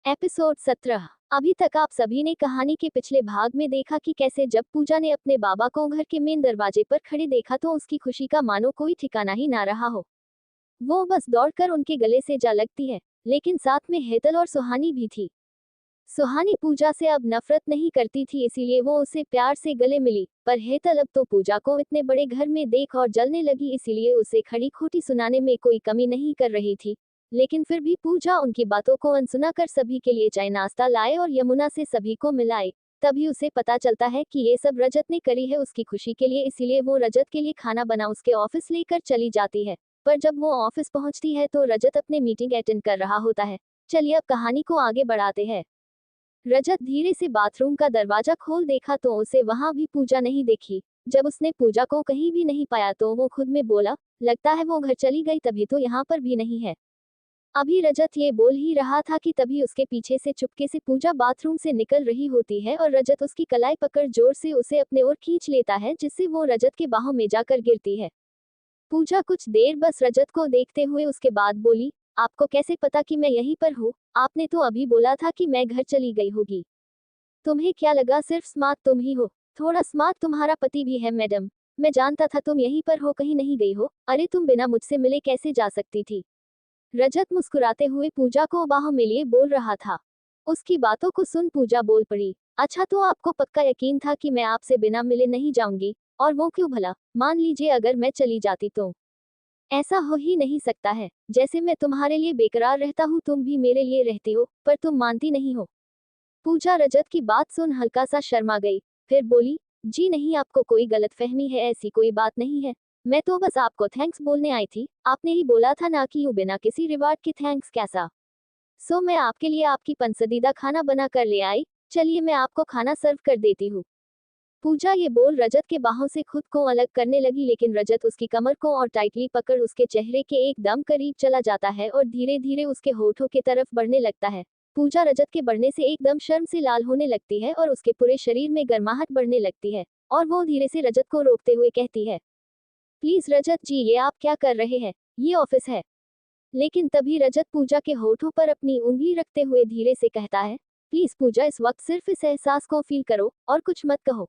Episode 17। अभी तक आप सभी ने कहानी के पिछले भाग में देखा कि कैसे जब पूजा ने अपने बाबा को घर के मेन दरवाजे पर खड़े देखा तो उसकी खुशी का मानो कोई ठिकाना ही ना रहा हो। वो बस दौड़कर उनके गले से जा लगती है, लेकिन साथ में हेतल और सुहानी भी थी। सुहानी पूजा से अब नफरत नहीं करती थी, इसीलिए वो उसे प्यार से गले मिली, पर हेतल अब तो पूजा को इतने बड़े घर में देख और जलने लगी, इसीलिए उसे खड़ी खोटी सुनाने में कोई कमी नहीं कर रही थी। लेकिन फिर भी पूजा उनकी बातों को अनसुना कर सभी के लिए चाय नाश्ता लाए और यमुना से सभी को मिलाए। तभी उसे पता चलता है कि ये सब रजत ने करी है उसकी खुशी के लिए, इसीलिए वो रजत के लिए खाना बना उसके ऑफिस लेकर चली जाती है। पर जब वो ऑफिस पहुंचती है तो रजत अपने मीटिंग अटेंड कर रहा होता है। चलिए अब कहानी को आगे बढ़ाते हैं। रजत धीरे से बाथरूम का दरवाजा खोल देखा तो उसे वहां भी पूजा नहीं देखी। जब उसने पूजा को कहीं भी नहीं पाया तो वो खुद में बोला, लगता है वो घर चली गई, तभी तो यहाँ पर भी नहीं है। अभी रजत ये बोल ही रहा था कि तभी उसके पीछे से चुपके से पूजा बाथरूम से निकल रही होती है और रजत उसकी कलाई पकड़ जोर से उसे अपने ओर खींच लेता है, जिससे वो रजत के बाहों में जाकर गिरती है। पूजा कुछ देर बस रजत को देखते हुए उसके बाद बोली, आपको कैसे पता कि मैं यहीं पर हूँ? आपने तो अभी बोला था कि मैं घर चली गई होगी। तुम्हें क्या लगा सिर्फ स्मार्ट तुम ही हो? थोड़ा स्मार्ट तुम्हारा पति भी है मैडम। मैं जानता था तुम यहीं पर हो, कहीं नहीं गई हो। अरे तुम बिना मुझसे मिले कैसे जा सकती थी? रजत मुस्कुराते हुए पूजा को बाहों में लिए बोल रहा था। उसकी बातों को सुन पूजा बोल पड़ी, अच्छा तो आपको पक्का यकीन था कि मैं आपसे बिना मिले नहीं जाऊंगी? और वो क्यों भला? मान लीजिए अगर मैं चली जाती तो? ऐसा हो ही नहीं सकता है। जैसे मैं तुम्हारे लिए बेकरार रहता हूँ तुम भी मेरे लिए रहती हो, पर तुम मानती नहीं हो। पूजा रजत की बात सुन हल्का सा शर्मा गई, फिर बोली, जी नहीं, आपको कोई गलतफहमी है, ऐसी कोई बात नहीं है। मैं तो बस आपको थैंक्स बोलने आई थी। आपने ही बोला था ना कि यूं बिना किसी रिवार्ड के थैंक्स कैसा। सो मैं आपके लिए आपकी पसंदीदा खाना बना कर ले आई। चलिए मैं आपको खाना सर्व कर देती हूँ। पूजा ये बोल रजत के बाहों से खुद को अलग करने लगी, लेकिन रजत उसकी कमर को और टाइटली पकड़ उसके चेहरे के एकदम करीब चला जाता है और धीरे धीरे उसके होठों की तरफ बढ़ने लगता है। पूजा रजत के बढ़ने से एकदम शर्म से लाल होने लगती है और उसके पूरे शरीर में गर्माहट बढ़ने लगती है। और वो धीरे से रजत को रोकते हुए कहती है, प्लीज रजत जी, ये आप क्या कर रहे हैं? ये ऑफिस है। लेकिन तभी रजत पूजा के होठों पर अपनी उंगली रखते हुए धीरे से कहता है, प्लीज पूजा, इस वक्त सिर्फ इस एहसास को फील करो और कुछ मत कहो।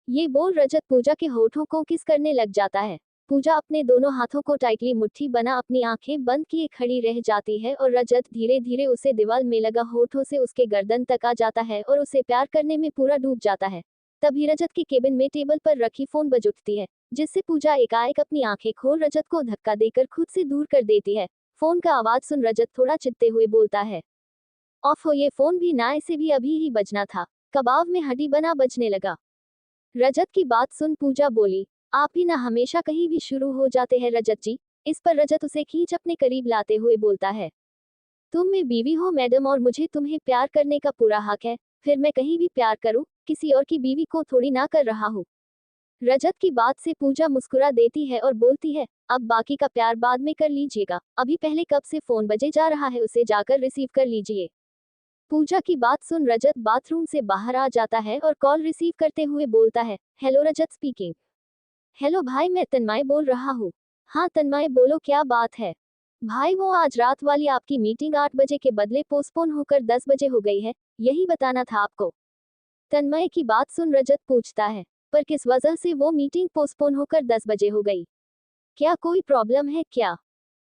ये बोल रजत पूजा के होठों को किस करने लग जाता है। पूजा अपने दोनों हाथों को टाइटली मुट्ठी बना अपनी आंखें बंद किए खड़ी रह जाती है और रजत धीरे धीरे उसे दीवार में लगा होठों से उसके गर्दन तक आ जाता है और उसे प्यार करने में पूरा डूब जाता है। तभी रजत के केबिन में टेबल पर रखी फोन बज उठती है, जिससे पूजा एकाएक अपनी आंखें खोल रजत को धक्का देकर खुद से दूर कर देती है। फोन का आवाज सुन रजत थोड़ा चिढ़ते हुए बोलता है, ऑफ हो ये फोन भी ना, इसे भी अभी ही बजना था। कबाब में हड्डी बना बजने लगा। रजत की बात सुन पूजा बोली, आप ही ना हमेशा कहीं भी शुरू हो जाते हैं रजत जी। इस पर रजत उसे खींच अपने करीब लाते हुए बोलता है, तुम मेरी बीवी हो मैडम और मुझे तुम्हें प्यार करने का पूरा हक है। फिर मैं कहीं भी प्यार करूं, किसी और की बीवी को थोड़ी ना कर रहा हूँ। रजत की बात से पूजा मुस्कुरा देती है और बोलती है, अब बाकी का प्यार बाद में कर लीजिएगा, अभी पहले कब से फोन बजे जा रहा है उसे जाकर रिसीव कर लीजिए। पूजा की बात सुन रजत बाथरूम से बाहर आ जाता है और कॉल रिसीव करते हुए बोलता है, हेलो रजत स्पीकिंग। हेलो भाई, मैं तन्मय बोल रहा हूँ। हाँ तन्मय बोलो, क्या बात है? भाई वो आज रात वाली आपकी मीटिंग 8 बजे के बदले पोस्टपोन होकर 10 बजे हो गई है, यही बताना था आपको। तन्मय की बात सुन रजत पूछता है, पर किस वजह से वो मीटिंग पोस्टपोन होकर 10 बजे हो गई? क्या कोई प्रॉब्लम है क्या?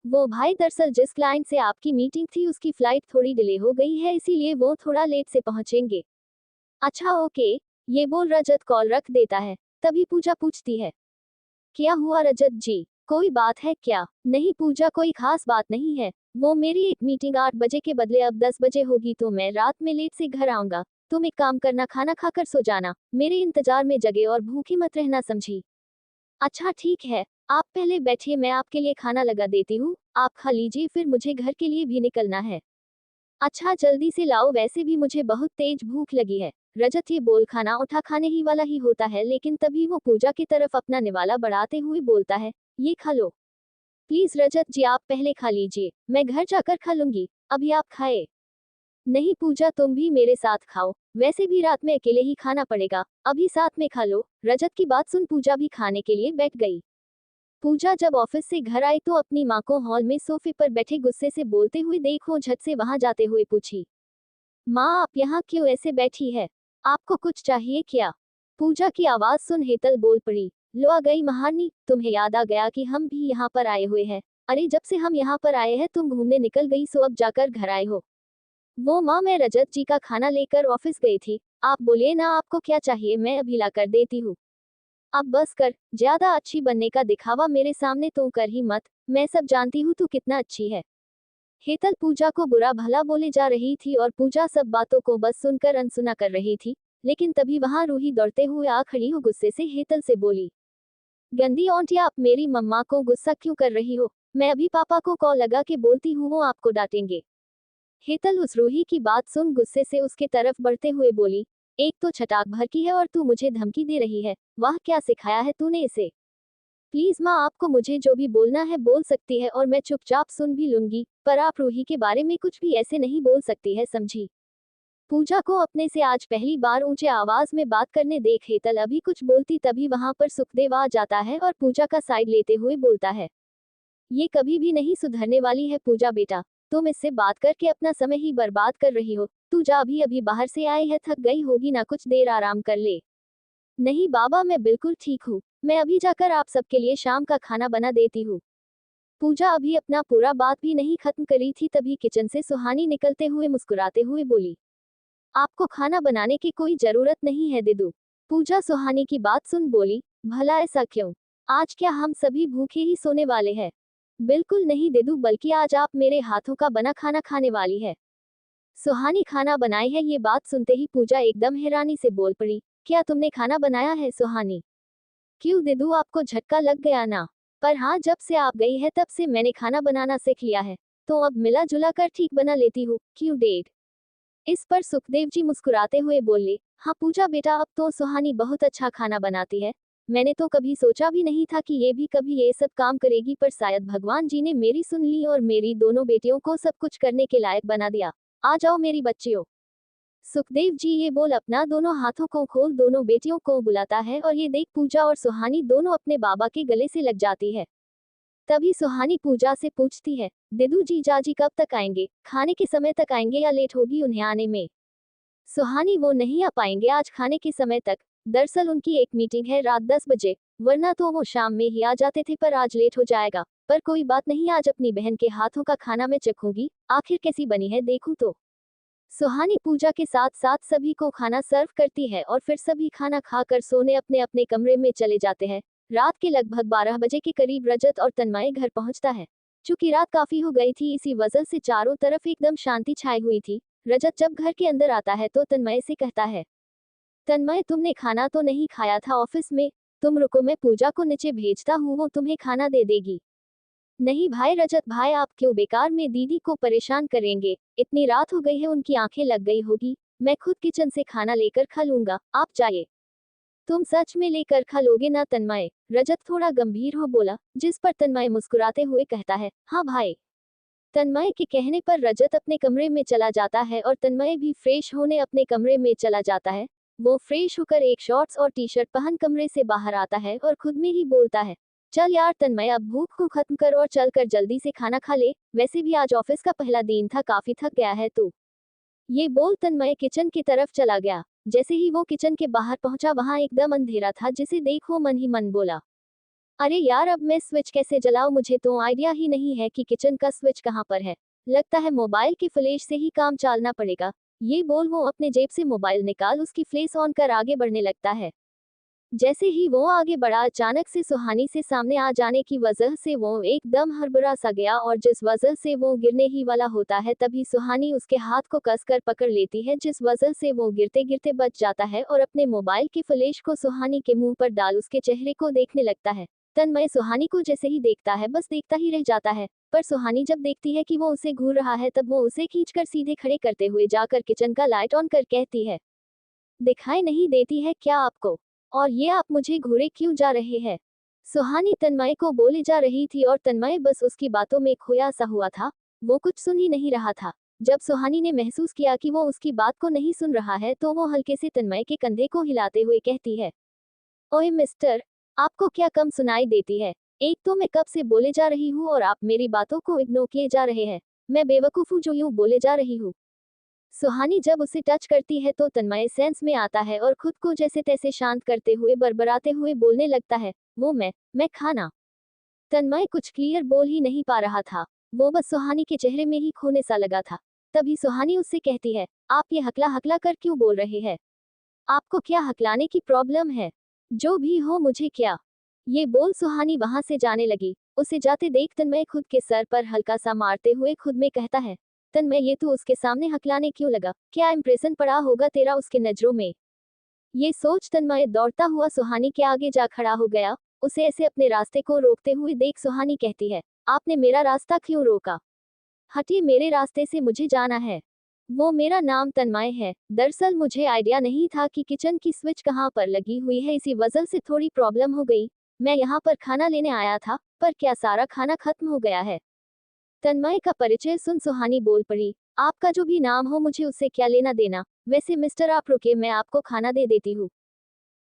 वो भाई दरअसल जिस क्लाइंट से आपकी मीटिंग थी उसकी फ्लाइट थोड़ी डिले हो गई है, इसीलिए वो थोड़ा लेट से पहुंचेंगे। अच्छा ओके। ये बोल रजत कॉल रख देता है। तभी पूजा पूछती है, क्या हुआ रजत जी, कोई बात है क्या? नहीं पूजा, कोई खास बात नहीं है। वो मेरी एक मीटिंग 8 बजे के बदले अब 10 बजे होगी तो मैं रात में लेट से घर आऊंगा। तुम एक काम करना, खाना खाकर सो जाना, मेरे इंतजार में जगे और भूखी मत रहना, समझी? अच्छा ठीक है, आप पहले बैठिए, मैं आपके लिए खाना लगा देती हूँ, आप खा लीजिए, फिर मुझे घर के लिए भी निकलना है। अच्छा जल्दी से लाओ, वैसे भी मुझे बहुत तेज भूख लगी है। रजत ये बोल खाना उठा खाने ही वाला ही होता है, लेकिन तभी वो पूजा की तरफ अपना निवाला बढ़ाते हुए बोलता है, ये खा लो। प्लीज रजत जी, आप पहले खा लीजिए, मैं घर जाकर खा लूंगी, अभी आप खाए। नहीं पूजा, तुम भी मेरे साथ खाओ, वैसे भी रात में अकेले ही खाना पड़ेगा, अभी साथ में खा लो। रजत की बात सुन पूजा भी खाने के लिए बैठ गई। पूजा जब ऑफिस से घर आई तो अपनी माँ को हॉल में सोफे पर बैठे गुस्से से बोलते हुए देखो झट से वहां जाते हुए पूछी, माँ आप यहाँ क्यों ऐसे बैठी है? आपको कुछ चाहिए क्या? पूजा की आवाज सुन हेतल बोल पड़ी। लो आ गई महारानी, तुम्हें याद आ गया कि हम भी यहाँ पर आए हुए हैं। अरे जब से हम यहाँ पर आए हैं तुम घूमने निकल गई, सो अब जाकर घर आए हो। वो माँ मैं रजत जी का खाना लेकर ऑफिस गई थी। आप बोलिए ना आपको क्या चाहिए, मैं अभी ला कर देती हूँ। अब बस कर, ज्यादा अच्छी बनने का दिखावा मेरे सामने तो कर ही मत। मैं सब जानती हूँ तू कितना अच्छी है। हेतल पूजा को बुरा भला बोले जा रही थी और पूजा सब बातों को बस सुनकर अनसुना कर रही थी। लेकिन तभी वहां रूही दौड़ते हुए आ खड़ी हो गुस्से से हेतल से बोली, गंदी औंटिया आप मेरी मम्मा को गुस्सा क्यों कर रही हो? मैं अभी पापा को कॉल लगा के बोलती हूँ, वो आपको डांटेंगे। हेतल उस रूही की बात सुन गुस्से से उसके तरफ बढ़ते हुए बोली, एक तो छटाक भर की है और तू मुझे धमकी दे रही है। वाह क्या सिखाया है तूने इसे। प्लीज माँ आपको मुझे जो भी बोलना है बोल सकती है और मैं चुपचाप सुन भी लूंगी, पर आप रूही के बारे में कुछ भी ऐसे नहीं बोल सकती है, समझी? पूजा को अपने से आज पहली बार ऊंचे आवाज में बात करने देख हेतल अभी कुछ बोलती तभी वहां पर सुखदेव आ जाता है और पूजा का साइड लेते हुए बोलता है, ये कभी भी नहीं सुधरने वाली है पूजा बेटा। तुम इससे बात करके अपना समय ही बर्बाद कर रही हो। तू जा, अभी अभी बाहर से आई है, थक गई होगी ना, कुछ देर आराम कर ले। नहीं बाबा मैं बिल्कुल ठीक हूँ, मैं अभी जाकर आप सबके लिए शाम का खाना बना देती हूँ। पूजा अभी अपना पूरा बात भी नहीं खत्म करी थी तभी किचन से सुहानी निकलते हुए मुस्कुराते हुए बोली, आपको खाना बनाने की कोई जरूरत नहीं है दीदू। पूजा सुहानी की बात सुन बोली, भला ऐसा क्यों? आज क्या हम सभी भूखे ही सोने वाले हैं? बिल्कुल नहीं दीदू, बल्कि आज आप मेरे हाथों का बना खाना खाने वाली है। सुहानी खाना बनाई है? ये बात सुनते ही पूजा एकदम हैरानी से बोल पड़ी, क्या तुमने खाना बनाया है सुहानी? क्यों दीदू आपको झटका लग गया ना? पर हाँ, जब से आप गई है तब से मैंने खाना बनाना सीख लिया है, तो अब मिला जुला कर ठीक बना लेती हूँ, क्यों डेढ़? इस पर सुखदेव जी मुस्कुराते हुए बोले, हाँ पूजा बेटा अब तो सुहानी बहुत अच्छा खाना बनाती है। मैंने तो कभी सोचा भी नहीं था कि ये भी कभी ये सब काम करेगी, पर शायद भगवान जी ने मेरी सुन ली और मेरी दोनों बेटियों को सब कुछ करने के लायक बना दिया। आ जाओ मेरी बच्चियों। सुखदेव जी ये बोल अपना दोनों हाथों को खोल दोनों बेटियों को बुलाता है और ये देख पूजा और सुहानी दोनों अपने बाबा के गले से लग जाती है। तभी सुहानी पूजा से पूछती है, दिदू जी जाजी कब तक आएंगे? खाने के समय तक आएंगे या लेट होगी उन्हें आने में? सुहानी वो नहीं आ पाएंगे आज खाने के समय तक। दरअसल उनकी एक मीटिंग है रात 10 बजे, वरना तो वो शाम में ही आ जाते थे, पर आज लेट हो जाएगा। पर कोई बात नहीं, आज अपनी बहन के हाथों का खाना मैं चखूंगी, आखिर कैसी बनी है देखूं तो। सुहानी पूजा के साथ साथ सभी को खाना सर्व करती है और फिर सभी खाना खाकर सोने अपने अपने कमरे में चले जाते हैं। रात के लगभग 12 बजे के करीब रजत और तन्मय घर पहुंचता है। चूंकि रात काफी हो गई थी, इसी वजह से चारों तरफ एकदम शांति छाई हुई थी। रजत जब घर के अंदर आता है तो तन्मय से कहता है, तन्मय तुमने खाना तो नहीं खाया था ऑफिस में? तुम रुको, मैं पूजा को नीचे भेजता हूँ, वो तुम्हें खाना दे देगी। नहीं भाई रजत भाई, आप क्यों बेकार में दीदी को परेशान करेंगे? इतनी रात हो गई है, उनकी आंखें लग गई होगी। मैं खुद किचन से खाना लेकर खा लूंगा, आप जाइए। तुम सच में लेकर खा लोगे ना तन्मय? रजत थोड़ा गंभीर हो बोला, जिस पर तन्मय मुस्कुराते हुए कहता है, हाँ भाई। तन्मय के कहने पर रजत अपने कमरे में चला जाता है और तन्मय भी फ्रेश होने अपने कमरे में चला जाता है। वो फ्रेश होकर एक शॉर्ट्स और टी शर्ट पहन कमरे से बाहर आता है और खुद में ही बोलता है, चल यार तन्मय अब भूख को खत्म कर और चल कर जल्दी से खाना खा ले, वैसे भी आज ऑफिस का पहला दिन था, काफी थक गया है तू। ये बोल तन्मय किचन की तरफ चला गया। जैसे ही वो किचन के बाहर पहुंचा वहां एकदम अंधेरा था, जिसे देख वो मन ही मन बोला, अरे यार अब मैं स्विच कैसे जलाऊं, मुझे तो आइडिया ही नहीं है कि किचन का स्विच कहाँ पर है। लगता है मोबाइल के फ्लैश से ही काम चलाना पड़ेगा। ये बोल वो अपने जेब से मोबाइल निकाल उसकी फ्लैश ऑन कर आगे बढ़ने लगता है। जैसे ही वो आगे बढ़ा, अचानक से सुहानी से सामने आ जाने की वजह से वो एकदम हड़बड़ा सा गया और जिस वजह से वो गिरने ही वाला होता है तभी सुहानी उसके हाथ को कसकर पकड़ लेती है, जिस वजह से वो गिरते गिरते बच जाता है और अपने मोबाइल के फ्लैश को सुहानी के मुंह पर डाल उसके चेहरे को देखने लगता है। तन्मय सुहानी को जैसे ही देखता है बस देखता ही रह जाता है। पर सुहानी जब देखती है कि वो उसे घूर रहा है तब वो उसे खींचकर सीधे खड़े करते हुए जाकर किचन का लाइट ऑन कर कहती है, दिखाई नहीं देती है क्या आपको? और ये आप मुझे घूरे क्यों जा रहे हैं? सुहानी तन्मय को बोले जा रही थी और तन्मय बस उसकी बातों में खोया सा हुआ था। वो कुछ सुन ही नहीं रहा था। जब सुहानी ने महसूस किया कि वो उसकी बात को नहीं सुन रहा है तो वो हल्के से तन्मय के कंधे को हिलाते हुए कहती है, ओए मिस्टर, आपको क्या कम सुनाई देती है? एक तो मैं कब से बोले जा रही हूँ और आप मेरी बातों को इग्नोर किए जा रहे हैं। मैं बेवकूफ हूँ जो यूं बोले जा रही हूँ? सुहानी जब उसे टच करती है तो तन्मय सेंस में आता है और खुद को जैसे तैसे शांत करते हुए बड़बड़ाते हुए बोलने लगता है, वो मैं खाना। तन्मय कुछ क्लियर बोल ही नहीं पा रहा था। वो बस सुहानी के चेहरे में ही खोने सा लगा था। तभी सुहानी उससे कहती है, आप ये हकला हकला कर क्यों बोल रहे हैं? आपको क्या हकलाने की प्रॉब्लम है? जो भी हो मुझे क्या। ये बोल सुहानी वहां से जाने लगी। उसे जाते देख तन्मय खुद के सर पर हल्का सा मारते हुए खुद में कहता है, तन्मय ये तू उसके सामने हकलाने क्यों लगा? क्या इंप्रेशन पड़ा होगा तेरा उसके नजरों में? ये सोच तन्मय दौड़ता हुआ सुहानी के आगे जा खड़ा हो गया। उसे ऐसे अपने रास्ते को रोकते हुए देख सुहानी कहती है, आपने मेरा रास्ता क्यों रोका? हटिए मेरे रास्ते से, मुझे जाना है। वो मेरा नाम तन्मय है। दरअसल मुझे आइडिया नहीं था कि किचन की स्विच कहाँ पर लगी हुई है, इसी वजह से थोड़ी प्रॉब्लम हो गई। मैं यहाँ पर खाना लेने आया था, पर क्या सारा खाना खत्म हो गया है? तन्मय का परिचय सुन सुहानी बोल पड़ी, आपका जो भी नाम हो मुझे उससे क्या लेना देना। वैसे मिस्टर आप रुके, मैं आपको खाना दे देती हूँ।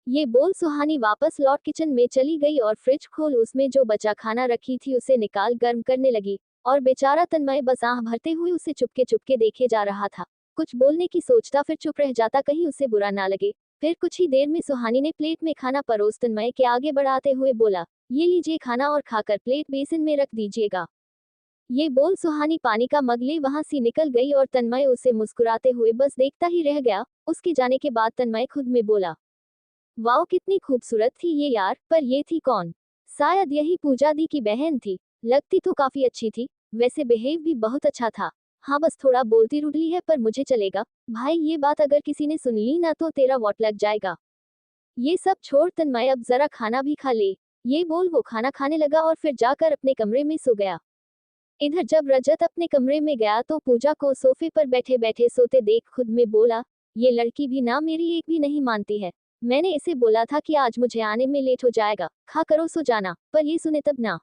ये बोल सुहानी वापस लौट किचन में चली गई और फ्रिज खोल उसमें जो बचा खाना रखी थी उसे निकाल गर्म करने लगी। और बेचारा तन्मय बस आह भरते हुए उसे चुपके चुपके देखे जा रहा था। कुछ बोलने की सोचता फिर चुप रह जाता, कहीं उसे बुरा ना लगे। फिर कुछ ही देर में सुहानी ने प्लेट में खाना परोस तन्मय के आगे बढ़ाते हुए बोला, ये लीजिए खाना और खाकर प्लेट बेसिन में रख दीजिएगा। ये बोल सुहानी पानी का मग ले वहां से निकल गई और तन्मय उसे मुस्कुराते हुए बस देखता ही रह गया। उसके जाने के बाद तन्मय खुद में बोला, वाओ कितनी खूबसूरत थी ये यार, पर ये थी कौन? शायद यही पूजा दी की बहन थी। लगती तो काफी अच्छी थी। वैसे बिहेव भी बहुत अच्छा था। हाँ बस थोड़ा बोलती रुडली है, पर मुझे चलेगा। भाई ये बात अगर किसी ने सुन ली ना तो तेरा वॉट लग जाएगा। ये सब छोड़ तन्मय अब जरा खाना भी खा ले। ये बोल वो खाना खाने लगा और फिर जाकर अपने कमरे में सो गया। इधर जब रजत अपने कमरे में गया तो पूजा को सोफे पर बैठे बैठे सोते देख खुद में बोला, ये लड़की भी ना मेरी एक भी नहीं मानती है। मैंने इसे बोला था कि आज मुझे आने में लेट हो जाएगा, खा करो सो जाना, पर ये सुने तब ना।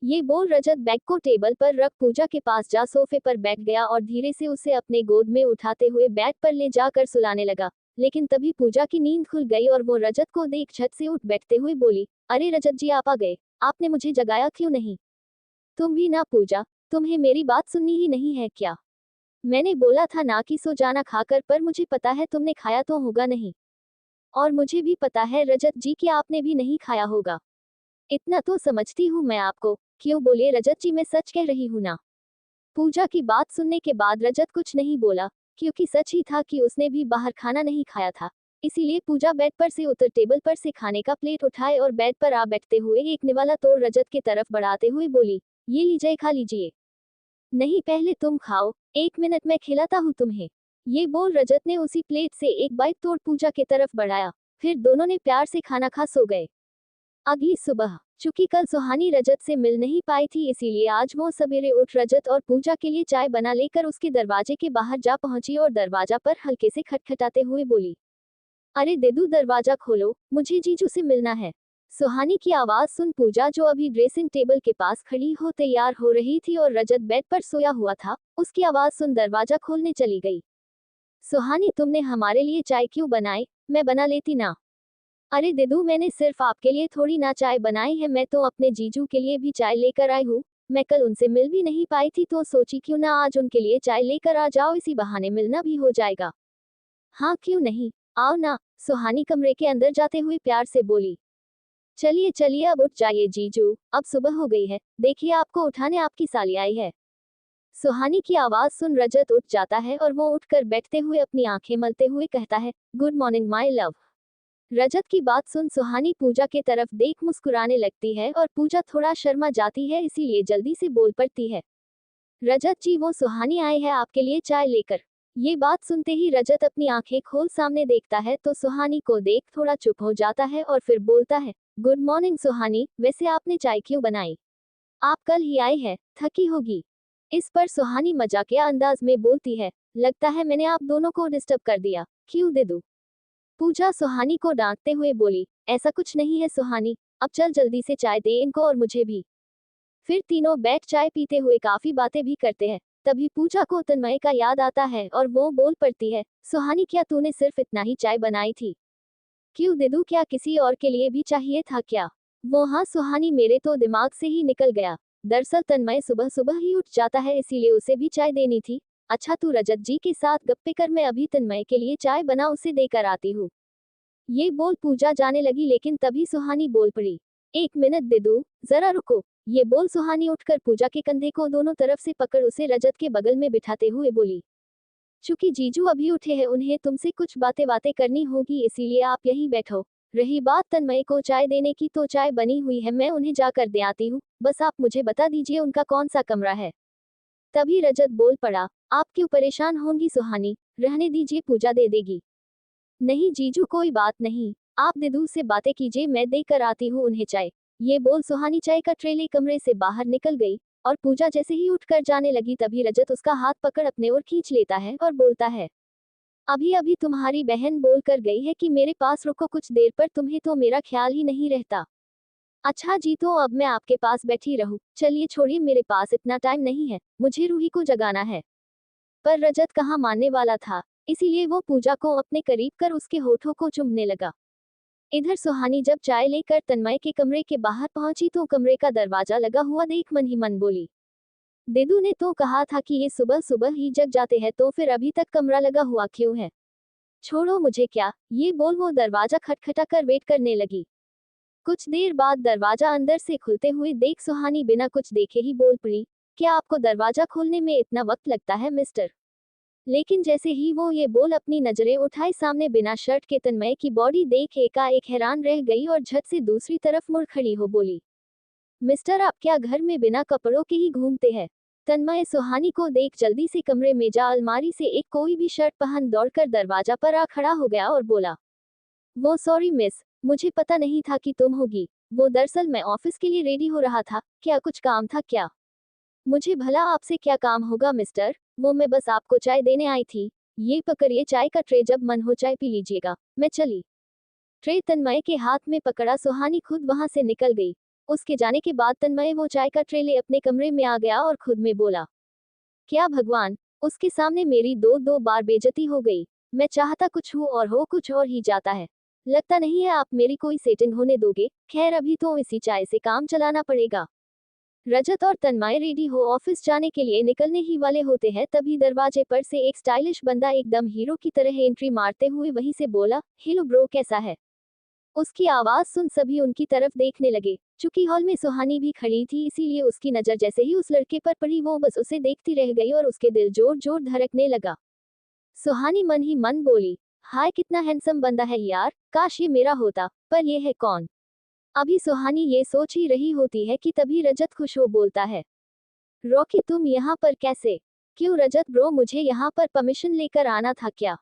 ये बोल रजत बैग को टेबल पर रख पूजा के पास जा सोफे पर बैठ गया और धीरे से उसे अपने गोद में उठाते हुए बेड पर ले जाकर सुलाने लगा। लेकिन तभी पूजा की नींद खुल गई और वो रजत को देख झट से उठ बैठते हुए बोली, अरे रजत जी आप आ गए, आपने मुझे जगाया क्यों नहीं? तुम भी ना पूजा, तुम्हें मेरी बात सुननी ही नहीं है क्या? मैंने बोला था ना कि सो जाना खाकर, पर मुझे पता है तुमने खाया तो होगा नहीं। और मुझे भी पता है रजत जी कि आपने भी नहीं खाया होगा। इतना तो समझती हूँ मैं आपको। क्यों बोले रजत जी, मैं सच कह रही हूँ ना। पूजा की बात सुनने के बाद रजत कुछ नहीं बोला, क्योंकि सच ही था कि उसने भी बाहर खाना नहीं खाया था। इसीलिए पूजा बेड पर से उतर टेबल पर से खाने का प्लेट उठाए और बेड पर आ बैठते हुए एक निवाला तोड़ रजत की तरफ बढ़ाते हुए बोली, ये लीजिए खा लीजिए। नहीं पहले तुम खाओ, 1 मिनट मैं खिलाता हूँ तुम्हें। ये बोल रजत ने उसी प्लेट से एक बाइट तोड़ पूजा की तरफ बढ़ाया। फिर दोनों ने प्यार से खाना खा सो गए। अगली सुबह, चूंकि कल सुहानी रजत से मिल नहीं पाई थी, इसीलिए आज वो सवेरे उठ रजत और पूजा के लिए चाय बना लेकर उसके दरवाजे के बाहर जा पहुंची और दरवाजा पर हल्के से खटखटाते हुए बोली, अरे देदू दरवाजा खोलो, मुझे जीजू से मिलना है। सुहानी की आवाज सुन पूजा, जो अभी ड्रेसिंग टेबल के पास खड़ी हो तैयार हो रही थी और रजत बेड पर सोया हुआ था, उसकी आवाज सुन दरवाजा खोलने चली गई। सुहानी तुमने हमारे लिए चाय क्यों बनाई? मैं बना लेती ना। अरे देदू मैंने सिर्फ आपके लिए थोड़ी ना चाय बनाई है, मैं तो अपने जीजू के लिए भी चाय लेकर आई हूँ। मैं कल उनसे मिल भी नहीं पाई थी तो सोची क्यों ना आज उनके लिए चाय लेकर आ जाओ, इसी बहाने मिलना भी हो जाएगा। हाँ क्यों नहीं, आओ ना। सुहानी कमरे के अंदर जाते हुए प्यार से बोली। चलिए चलिए अब उठ जाइए जीजू, अब सुबह हो गई है, देखिए आपको उठाने आपकी साली आई है। सुहानी की आवाज सुन रजत उठ जाता है और वो उठकर बैठते हुए अपनी आंखें मलते हुए कहता है, गुड मॉर्निंग माय लव। रजत की बात सुन सुहानी पूजा के तरफ देख मुस्कुराने लगती है और पूजा थोड़ा शर्मा जाती है, इसीलिए जल्दी से बोल पड़ती है, रजत जी वो सुहानी आई है आपके लिए चाय लेकर। ये बात सुनते ही रजत अपनी आंखें खोल सामने देखता है तो सुहानी को देख थोड़ा चुप हो जाता है और फिर बोलता है, गुड मॉर्निंग सुहानी, वैसे आपने चाय क्यों बनाई? आप कल ही आई है, थकी होगी। इस पर सुहानी मजाकिया अंदाज में बोलती है, लगता है मैंने आप दोनों को डिस्टर्ब कर दिया, क्यों दे दूं? पूजा सुहानी को डांटते हुए बोली, ऐसा कुछ नहीं है सुहानी, अब चल जल्दी से चाय दे इनको और मुझे भी। फिर तीनों बैठ चाय पीते हुए काफी बातें भी करते हैं। तभी पूजा को तन्मय का याद आता है और वो बोल पड़ती है, सुहानी क्या तूने सिर्फ इतना ही चाय बनाई थी? क्यों देदू, क्या किसी और के लिए भी चाहिए था क्या? वो हाँ सुहानी, मेरे तो दिमाग से ही निकल गया। दरअसल तन्मय सुबह सुबह ही उठ जाता है, इसीलिए उसे भी चाय देनी थी। अच्छा तू रजत जी के साथ गप्पे कर, मैं अभी तन्मय के लिए चाय बना उसे देकर आती हूँ। ये बोल पूजा जाने लगी, लेकिन तभी सुहानी बोल पड़ी, एक मिनट दिदू, जरा रुको। ये बोल सुहानी उठकर पूजा के कंधे को दोनों तरफ से पकड़ उसे रजत के बगल में बिठाते हुए बोली, चूंकि जीजू अभी उठे हैं, उन्हें तुमसे कुछ बातें बातें करनी होगी, इसीलिए आप यहीं बैठो। रही बात तन्मय को चाय देने की, तो चाय बनी हुई है, मैं उन्हें जाकर दे आती हूँ, बस आप मुझे बता दीजिए उनका कौन सा कमरा है। तभी रजत बोल पड़ा, आप क्यों परेशान होंगी सुहानी, रहने दीजिए, पूजा दे देगी। नहीं जीजू कोई बात नहीं, आप दिदू से बातें कीजिए, मैं देकर आती हूँ उन्हें चाय। ये बोल सुहानी चाय का ट्रे ले कमरे से बाहर निकल गई, और पूजा जैसे ही उठकर जाने लगी तभी रजत उसका हाथ पकड़ अपने ओर खींच लेता है और बोलता है, अभी अभी तुम्हारी बहन बोल कर गई है कि मेरे पास रुको कुछ देर पर, तुम्हें तो मेरा ख्याल ही नहीं रहता। अच्छा जी, तो अब मैं आपके पास बैठी रहूं, चलिए छोड़िए, मेरे पास इतना टाइम नहीं है, मुझे रूही को जगाना है। पर रजत कहाँ मानने वाला था, इसीलिए वो पूजा को अपने करीब कर उसके होठों को चूमने लगा। इधर सुहानी जब चाय लेकर तन्मय के कमरे के बाहर पहुंची तो कमरे का दरवाजा लगा हुआ देख मन ही मन बोली, दिदू ने तो कहा था कि ये सुबह सुबह ही जग जाते हैं, तो फिर अभी तक कमरा लगा हुआ क्यों है। छोड़ो मुझे क्या, ये बोल वो दरवाजा खटखटा कर वेट करने लगी। कुछ देर बाद दरवाजा अंदर से खुलते हुए देख सुहानी बिना कुछ देखे ही बोल पड़ी, क्या आपको दरवाजा खोलने में इतना वक्त लगता है मिस्टर। लेकिन जैसे ही वो ये बोल अपनी नजरें उठाई, सामने बिना शर्ट के तन्मय की बॉडी देख एकाएक हैरान रह गई और झट से दूसरी तरफ मुड़ खड़ी हो बोली, मिस्टर आप क्या घर में बिना कपड़ों के ही घूमते हैं। तन्मय सुहानी को देख जल्दी से कमरे में जा अलमारी से एक कोई भी शर्ट पहन दौड़कर दरवाजा पर आ खड़ा हो गया और बोला, वो सॉरी मिस, मुझे पता नहीं था कि तुम होगी। वो दरअसल मैं ऑफिस के लिए रेडी हो रहा था, क्या कुछ काम था क्या। मुझे भला आपसे क्या काम होगा मिस्टर, वो मैं बस आपको चाय देने आई थी। ये पकड़िए चाय का ट्रे, जब मन हो चाय पी लीजिएगा, मैं चली। ट्रे तन्मय के हाथ में पकड़ा सुहानी खुद वहां से निकल गई। उसके जाने के बाद तन्मय वो चाय का ट्रे ले अपने कमरे में आ गया और खुद में बोला, क्या भगवान, उसके सामने मेरी दो दो बार बेइज्जती हो गई। मैं चाहता कुछ हूँ और हो कुछ और ही जाता है। लगता नहीं है आप मेरी कोई सेटिंग होने दोगे, खैर अभी तो इसी चाय से काम चलाना पड़ेगा। रजत और तन्मय रेडी हो ऑफिस जाने के लिए निकलने ही वाले होते हैं, तभी दरवाजे पर से एक स्टाइलिश बंदा एकदम हीरो की तरह एंट्री मारते हुए वहीं से बोला, हेलो ब्रो कैसा है। उसकी आवाज सुन सभी उनकी तरफ देखने लगे। चूंकि हॉल में सुहानी भी खड़ी थी, इसीलिए उसकी नजर जैसे ही उस लड़के पर पड़ी वो बस उसे देखती रह गई और उसके दिल जोर जोर धड़कने लगा। सुहानी मन ही मन बोली, हाय कितना हैंडसम बंदा है यार, काश ये मेरा होता, पर ये है कौन। अभी सुहानी ये सोच ही रही होती है कि तभी रजत खुश हो बोलता है, रॉकी तुम यहाँ पर कैसे। क्यों रजत ब्रो, मुझे यहाँ पर परमिशन लेकर आना था क्या।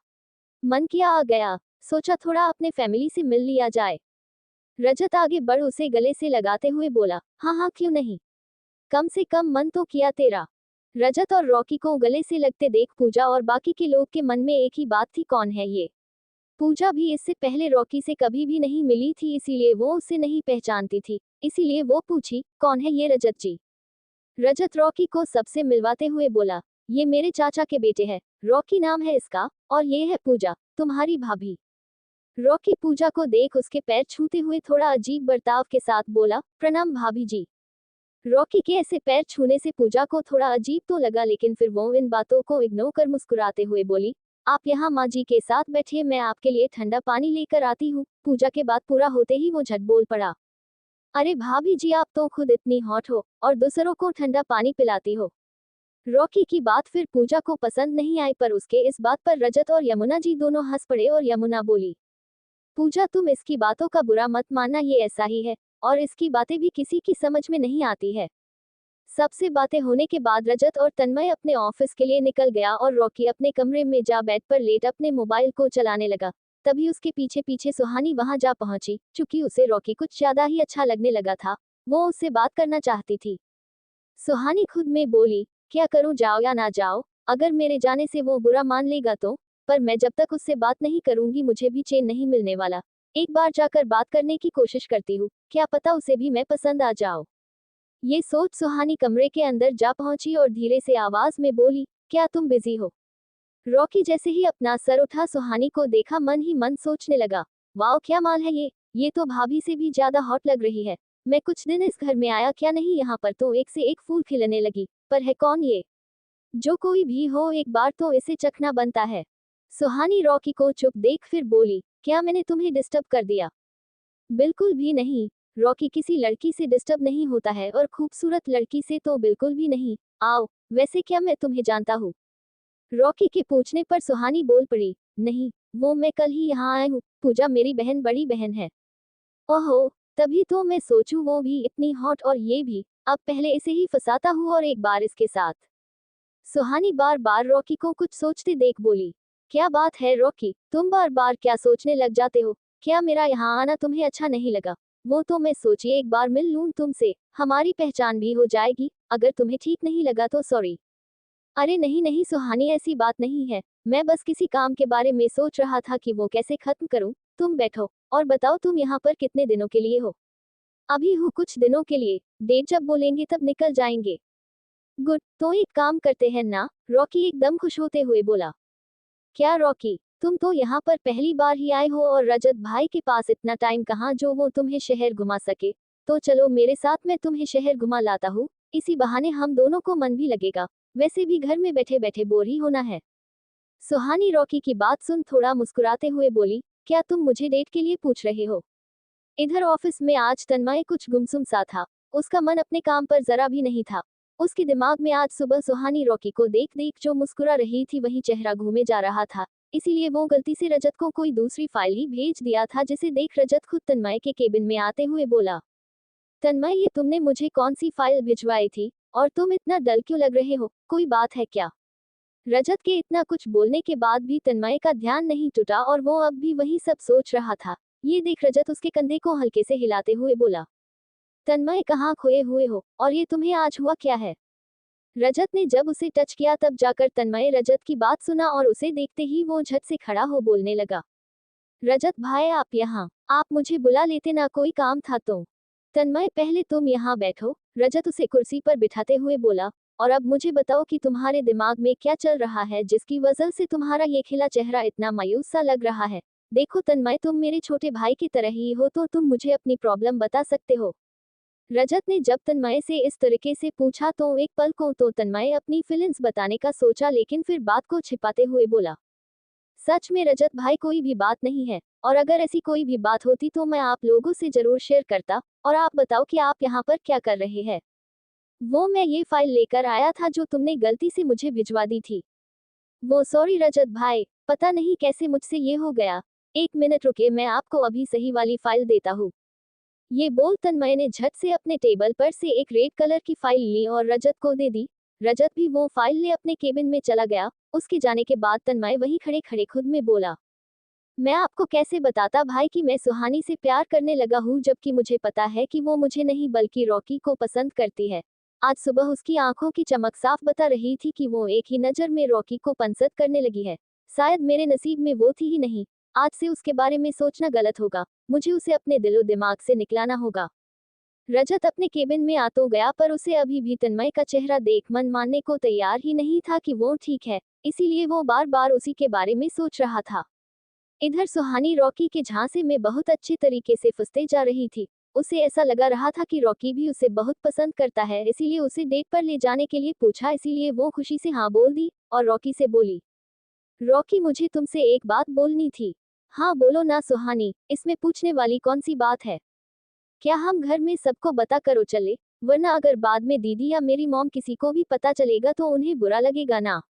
मन किया आ गया, सोचा थोड़ा अपने फैमिली से मिल लिया जाए। रजत आगे बढ़ उसे गले से लगाते हुए बोला, हाँ हाँ क्यों नहीं, कम से कम मन तो किया तेरा। रजत और रॉकी को गले से लगते देख पूजा और बाकी के लोग के मन में एक ही बात थी, कौन है ये। पूजा भी इससे पहले रॉकी से कभी भी नहीं मिली थी, इसीलिए वो उसे नहीं पहचानती थी, इसीलिए वो पूछी, कौन है ये रजत जी। रजत रॉकी को सबसे मिलवाते हुए बोला, ये मेरे चाचा के बेटे हैं, रॉकी नाम है इसका, और ये है पूजा, तुम्हारी भाभी। रॉकी पूजा को देख उसके पैर छूते हुए थोड़ा अजीब बर्ताव के साथ बोला, प्रणाम भाभी जी। रॉकी के ऐसे पैर छूने से पूजा को थोड़ा अजीब तो लगा, लेकिन फिर वो इन बातों को इग्नोर कर मुस्कुराते हुए बोली, आप यहाँ माँ जी के साथ बैठिए, मैं आपके लिए ठंडा पानी लेकर आती हूँ। पूजा के बात पूरा होते ही वो झट बोल पड़ा, अरे भाभी जी आप तो खुद इतनी हॉट हो और दूसरों को ठंडा पानी पिलाती हो। रॉकी की बात फिर पूजा को पसंद नहीं आई, पर उसके इस बात पर रजत और यमुना जी दोनों हंस पड़े और यमुना बोली, पूजा तुम इसकी बातों का बुरा मत मानना, ये ऐसा ही है, और इसकी बातें भी किसी की समझ में नहीं आती है। सबसे बातें होने के बाद रजत और तन्मय अपने ऑफिस के लिए निकल गया और रॉकी अपने कमरे में जा बेड पर लेट अपने मोबाइल को चलाने लगा। तभी उसके पीछे पीछे सुहानी वहां जा पहुंची। चूंकि उसे रॉकी कुछ ज्यादा ही अच्छा लगने लगा था, वो उससे बात करना चाहती थी। सुहानी खुद में बोली, क्या करूं, जाओ या ना जाओ, अगर मेरे जाने से वो बुरा मान लेगा तो, पर मैं जब तक उससे बात नहीं करूंगी मुझे भी चैन नहीं मिलने वाला। एक बार जाकर बात करने की कोशिश करती हूँ, क्या पता उसे भी मैं पसंद आ जाऊं। ये सोच सुहानी कमरे के अंदर जा पहुंची और धीरे से आवाज में बोली, क्या तुम बिजी हो। रॉकी जैसे ही अपना सर उठा सुहानी को देखा, मन ही मन सोचने लगा, वाओ क्या माल है ये तो भाभी से भी ज्यादा हॉट लग रही है। मैं कुछ दिन इस घर में आया क्या नहीं, यहाँ पर तो एक से एक फूल खिलने लगी, पर है कौन ये। जो कोई भी हो एक बार तो इसे चखना बनता है। सुहानी रॉकी को चुप देख फिर बोली, क्या मैंने तुम्हें डिस्टर्ब कर दिया? बिल्कुल भी नहीं। रॉकी किसी लड़की से डिस्टर्ब नहीं होता है और खूबसूरत लड़की से तो बिल्कुल भी नहीं। आओ, वैसे क्या मैं तुम्हें जानता हूँ? रॉकी के पूछने पर सुहानी बोल पड़ी, नहीं, वो मैं कल ही यहाँ आया हूँ, पूजा मेरी बहन बड़ी बहन है। ओहो, तभी तो मैं सोचूं वो भी इतनी हॉट और ये भी, अब पहले इसे ही फंसाता हूँ और एक बार इसके साथ। सुहानी बार बार रॉकी को कुछ सोचते देख बोली, क्या बात है रॉकी, तुम बार बार क्या सोचने लग जाते हो? क्या मेरा यहाँ आना तुम्हें अच्छा नहीं लगा? वो तो मैं सोची एक बार मिल लूं तुमसे, हमारी पहचान भी हो जाएगी, अगर तुम्हें ठीक नहीं लगा तो सॉरी। अरे नहीं नहीं सुहानी, ऐसी बात नहीं है, मैं बस किसी काम के बारे में सोच रहा था कि वो कैसे खत्म करूं। तुम बैठो और बताओ तुम यहाँ पर कितने दिनों के लिए हो? अभी हूँ कुछ दिनों के लिए, डेट जब बोलेंगे तब निकल जाएंगे। गुड, तो एक काम करते हैं ना, रॉकी एकदम खुश होते हुए बोला। क्या रॉकी, तुम तो यहाँ पर पहली बार ही आए हो और रजत भाई के पास इतना टाइम कहाँ जो वो तुम्हें शहर घुमा सके? तो चलो मेरे साथ, मैं तुम्हें शहर घुमा लाता हूँ, इसी बहाने हम दोनों को मन भी लगेगा, वैसे भी घर में बैठे बैठे बोर ही होना है। सुहानी रॉकी की बात सुन थोड़ा मुस्कुराते हुए बोली, क्या तुम मुझे डेट के लिए पूछ रहे हो? इधर ऑफिस में आज तन्मय कुछ गुमसुम सा था, उसका मन अपने काम पर जरा भी नहीं था। उसके दिमाग में आज सुबह सुहानी रॉकी को देख देख जो मुस्कुरा रही थी वही चेहरा घूमे जा रहा था, इसीलिए वो गलती से रजत को कोई दूसरी फाइल ही भेज दिया था, जिसे देख रजत खुद तन्मय के केबिन में आते हुए बोला, तन्मय ये तुमने मुझे कौन सी फाइल भिजवाई थी? और तुम इतना डल क्यों लग रहे हो, कोई बात है क्या? रजत के इतना कुछ बोलने के बाद भी तन्मय का ध्यान नहीं टूटा और वो अब भी वही सब सोच रहा था। ये देख रजत उसके कंधे को हल्के से हिलाते हुए बोला, तन्मय कहाँ खोए हुए हो, और ये तुम्हें आज हुआ क्या है? रजत ने जब उसे टच किया तब जाकर तन्मय रजत की बात सुना और उसे देखते ही वो झट से खड़ा हो बोलने लगा, रजत भाई आप यहाँ, आप मुझे बुला लेते ना, कोई काम था तो? तन्मय पहले तुम यहाँ बैठो, रजत उसे कुर्सी पर बिठाते हुए बोला, और अब मुझे बताओ कि तुम्हारे दिमाग में क्या चल रहा है जिसकी वजह से तुम्हारा ये खिला चेहरा इतना मायूस सा लग रहा है? देखो तन्मय, तुम मेरे छोटे भाई की तरह ही हो, तो तुम मुझे अपनी प्रॉब्लम बता सकते हो। रजत ने जब तन्मय से इस तरीके से पूछा तो एक पल को तो तन्मय अपनी फीलिंग्स बताने का सोचा, लेकिन फिर बात को छिपाते हुए बोला, सच में रजत भाई कोई भी बात नहीं है, और अगर ऐसी कोई भी बात होती तो मैं आप लोगों से जरूर शेयर करता। और आप बताओ कि आप यहाँ पर क्या कर रहे हैं? वो मैं ये फाइल लेकर आया था जो तुमने गलती से मुझे भिजवा दी थी। वो सॉरी रजत भाई, पता नहीं कैसे मुझसे ये हो गया। एक मिनट रुके, मैं आपको अभी सही वाली फाइल देता हूँ। ये बोल तन्मय ने झट से अपने टेबल पर से एक रेड कलर की फाइल ली और रजत को दे दी। रजत भी वो फाइल ले अपने केबिन में चला गया। उसके जाने के बाद तन्मय वहीं खड़े खड़े खुद में बोला, मैं आपको कैसे बताता भाई कि मैं सुहानी से प्यार करने लगा हूँ, जबकि मुझे पता है कि वो मुझे नहीं बल्कि रॉकी को पसंद करती है। आज सुबह उसकी आंखों की चमक साफ बता रही थी कि वो एक ही नजर में रॉकी को पसंद करने लगी है। शायद मेरे नसीब में वो थी ही नहीं। आज से उसके बारे में सोचना गलत होगा, मुझे उसे अपने दिलो दिमाग से निकलाना होगा। रजत अपने केबिन में आ तो गया, पर उसे अभी भी तन्मय का चेहरा देख मन मानने को तैयार ही नहीं था कि वो ठीक है, इसीलिए वो बार बार उसी के बारे में सोच रहा था। इधर सुहानी रॉकी के झांसे में बहुत अच्छे तरीके से फंसते जा रही थी। उसे ऐसा लगा रहा था कि रॉकी भी उसे बहुत पसंद करता है, इसीलिए उसे डेट पर ले जाने के लिए पूछा, इसीलिए वो खुशी से हाँ बोल दी और रॉकी से बोली, रॉकी मुझे तुमसे एक बात बोलनी थी। हाँ बोलो ना सुहानी, इसमें पूछने वाली कौन सी बात है? क्या हम घर में सबको बता करो चले, वरना अगर बाद में दीदी या मेरी मॉम किसी को भी पता चलेगा तो उन्हें बुरा लगेगा ना।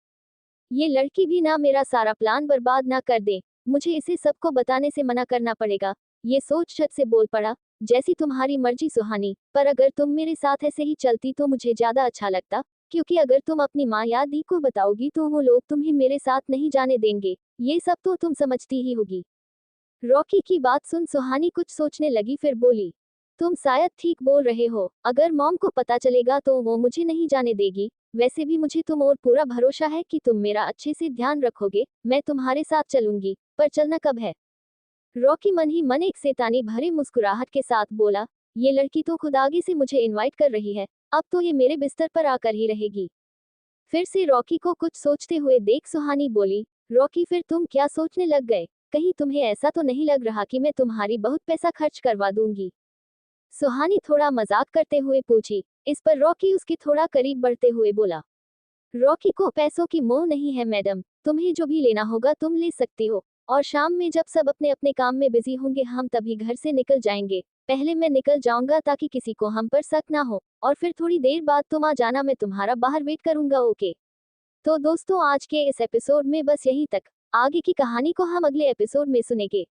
ये लड़की भी ना मेरा सारा प्लान बर्बाद ना कर दे, मुझे इसे सबको बताने से मना करना पड़ेगा। ये सोच झट से बोल पड़ा, जैसी तुम्हारी मर्जी सुहानी, पर अगर तुम मेरे साथ ऐसे ही चलती तो मुझे ज्यादा अच्छा लगता, क्योंकि अगर तुम अपनी माँ या दी को बताओगी तो वो लोग तुम्हें मेरे साथ नहीं जाने देंगे, ये सब तो तुम समझती ही होगी। रॉकी की बात सुन सुहानी कुछ सोचने लगी, फिर बोली, तुम शायद ठीक बोल रहे हो, अगर मॉम को पता चलेगा तो वो मुझे नहीं जाने देगी। वैसे भी मुझे तुम और पूरा भरोसा है कि तुम मेरा अच्छे से ध्यान रखोगे, मैं तुम्हारे साथ चलूंगी, पर चलना कब है? रॉकी मन ही मन एक शैतानी भरे मुस्कुराहट के साथ बोला, ये लड़की तो खुद आगे से मुझे इनवाइट कर रही है, अब तो ये मेरे बिस्तर पर आकर ही रहेगी। फिर से रॉकी को कुछ सोचते हुए देख सुहानी बोली, रॉकी फिर तुम क्या सोचने लग गए? कहीं तुम्हें ऐसा तो नहीं लग रहा कि मैं तुम्हारी बहुत पैसा खर्च करवा दूंगी? सुहानी थोड़ा मजाक करते हुए पूछी। इस पर रॉकी उसके थोड़ा करीब बढ़ते हुए बोला, रॉकी को पैसों की मोह नहीं है मैडम, तुम्हें जो भी लेना होगा तुम ले सकती हो। और शाम में जब सब अपने अपने काम में बिजी होंगे हम तभी घर से निकल जाएंगे। पहले मैं निकल जाऊंगा ताकि किसी को हम पर शक ना हो, और फिर थोड़ी देर बाद तुम आ जाना, मैं तुम्हारा बाहर वेट करूंगा, ओके। तो दोस्तों आज के इस एपिसोड में बस यहीं तक। आगे की कहानी को हम अगले एपिसोड में सुनेंगे।